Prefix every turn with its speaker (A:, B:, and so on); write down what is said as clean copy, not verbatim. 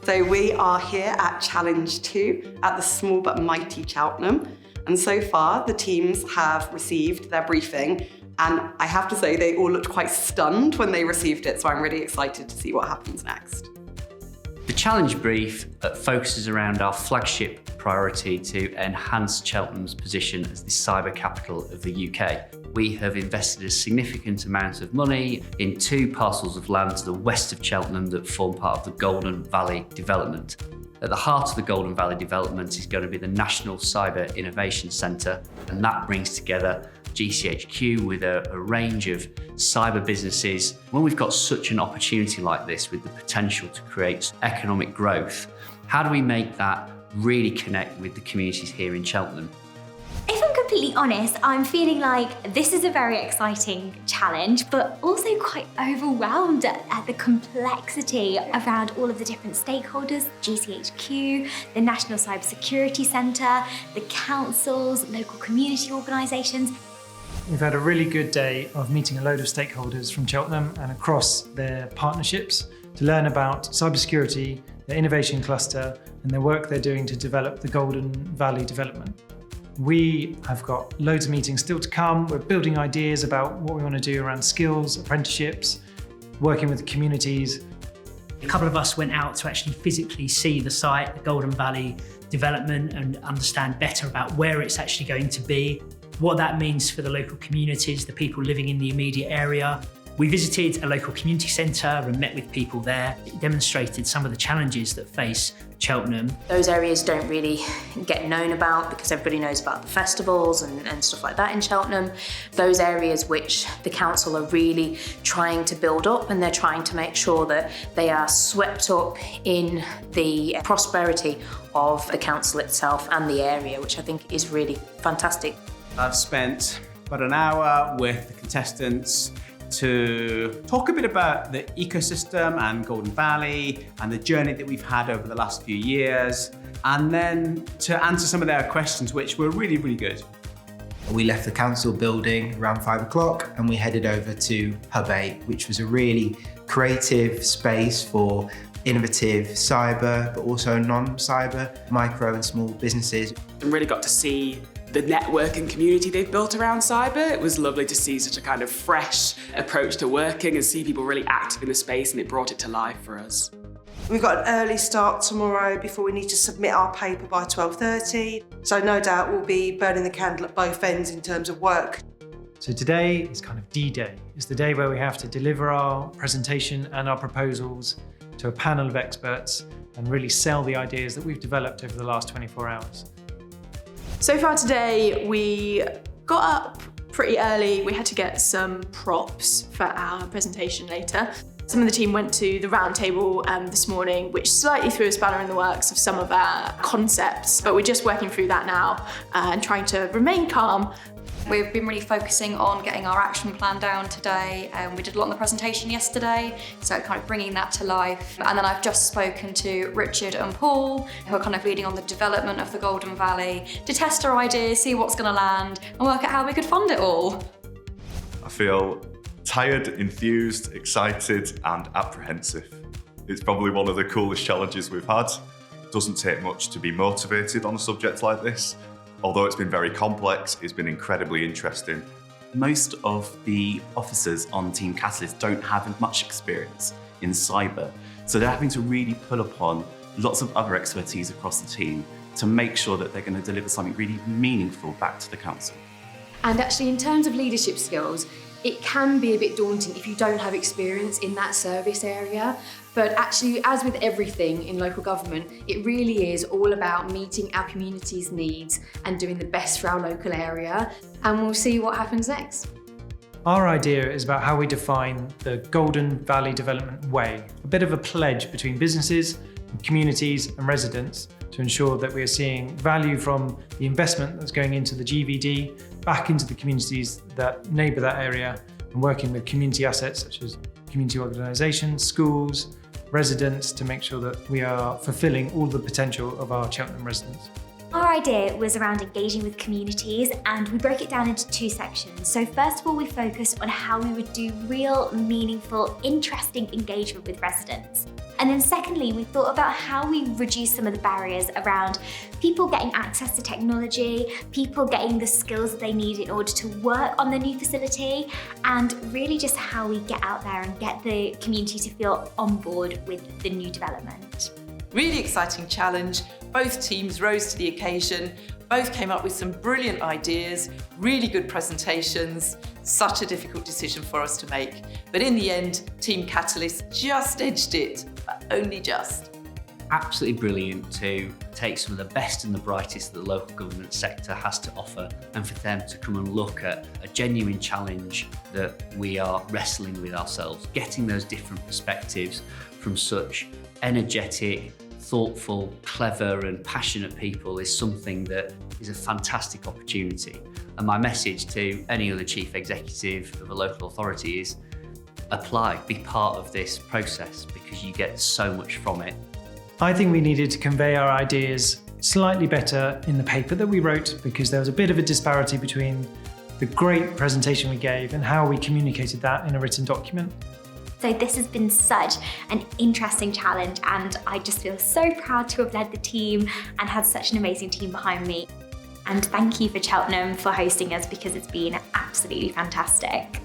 A: So we are here at Challenge 2 at the small but mighty Cheltenham. And so far, the teams have received their briefing. And I have to say, they all looked quite stunned when they received it. So I'm really excited to see what happens next.
B: The challenge brief focuses around our flagship priority to enhance Cheltenham's position as the cyber capital of the UK. We have invested a significant amount of money in 2 parcels of land to the west of Cheltenham that form part of the Golden Valley development. At the heart of the Golden Valley development is going to be the National Cyber Innovation Centre, and that brings together GCHQ with a range of cyber businesses. When we've got such an opportunity like this with the potential to create economic growth, how do we make that really connect with the communities here in Cheltenham?
C: If I'm completely honest, I'm feeling like this is a very exciting challenge, but also quite overwhelmed at the complexity around all of the different stakeholders, GCHQ, the National Cyber Security Centre, the councils, local community organisations.
D: We've had a really good day of meeting a load of stakeholders from Cheltenham and across their partnerships to learn about cybersecurity, their innovation cluster, and their work they're doing to develop the Golden Valley development. We have got loads of meetings still to come. We're building ideas about what we want to do around skills, apprenticeships, working with communities.
E: A couple of us went out to actually physically see the site, the Golden Valley development, and understand better about where it's actually going to be, what that means for the local communities, the people living in the immediate area. We visited a local community centre and met with people there. It demonstrated some of the challenges that face Cheltenham.
F: Those areas don't really get known about because everybody knows about the festivals and stuff like that in Cheltenham. Those areas which the council are really trying to build up, and they're trying to make sure that they are swept up in the prosperity of the council itself and the area, which I think is really fantastic.
G: I've spent about an hour with the contestants to talk a bit about the ecosystem and Golden Valley and the journey that we've had over the last few years, and then to answer some of their questions, which were really, really good.
H: We left the council building around 5 o'clock and we headed over to Hub 8, which was a really creative space for innovative cyber, but also non-cyber, micro and small businesses.
I: And really got to see the network and community they've built around cyber. It was lovely to see such a kind of fresh approach to working and see people really active in the space, and it brought it to life for us.
J: We've got an early start tomorrow before we need to submit our paper by 12:30. So no doubt we'll be burning the candle at both ends in terms of work.
D: So today is kind of D-Day. It's the day where we have to deliver our presentation and our proposals to a panel of experts and really sell the ideas that we've developed over the last 24 hours.
K: So far today, we got up pretty early. We had to get some props for our presentation later. Some of the team went to the round table this morning, which slightly threw a spanner in the works of some of our concepts, but we're just working through that now and trying to remain calm.
L: We've been really focusing on getting our action plan down today. We did a lot on the presentation yesterday, so kind of bringing that to life. And then I've just spoken to Richard and Paul, who are kind of leading on the development of the Golden Valley, to test our ideas, see what's going to land, and work out how we could fund it all.
M: I feel tired, enthused, excited, and apprehensive. It's probably one of the coolest challenges we've had. It doesn't take much to be motivated on a subject like this. Although it's been very complex, it's been incredibly interesting.
N: Most of the officers on Team Catalyst don't have much experience in cyber, so they're having to really pull upon lots of other expertise across the team to make sure that they're going to deliver something really meaningful back to the council.
O: And actually, in terms of leadership skills, it can be a bit daunting if you don't have experience in that service area. But actually, as with everything in local government, it really is all about meeting our community's needs and doing the best for our local area. And we'll see what happens next.
D: Our idea is about how we define the Golden Valley Development Way, a bit of a pledge between businesses, communities and residents to ensure that we are seeing value from the investment that's going into the GVD back into the communities that neighbour that area, and working with community assets such as community organisations, schools, residents, to make sure that we are fulfilling all the potential of our Cheltenham residents.
C: Our idea was around engaging with communities, and we broke it down into 2 sections. So first of all, we focused on how we would do real, meaningful, interesting engagement with residents. And then secondly, we thought about how we reduce some of the barriers around people getting access to technology, people getting the skills that they need in order to work on the new facility, and really just how we get out there and get the community to feel on board with the new development.
P: Really exciting challenge. Both teams rose to the occasion. Both came up with some brilliant ideas, really good presentations. Such a difficult decision for us to make. But in the end, Team Catalyst just edged it, but only just.
B: Absolutely brilliant to take some of the best and the brightest that the local government sector has to offer, and for them to come and look at a genuine challenge that we are wrestling with ourselves. Getting those different perspectives from such energetic, thoughtful, clever and passionate people is something that is a fantastic opportunity. And my message to any other chief executive of a local authority is apply, be part of this process, because you get so much from it.
D: I think we needed to convey our ideas slightly better in the paper that we wrote, because there was a bit of a disparity between the great presentation we gave and how we communicated that in a written document.
C: So this has been such an interesting challenge, and I just feel so proud to have led the team and had such an amazing team behind me. And thank you for Cheltenham for hosting us, because it's been absolutely fantastic.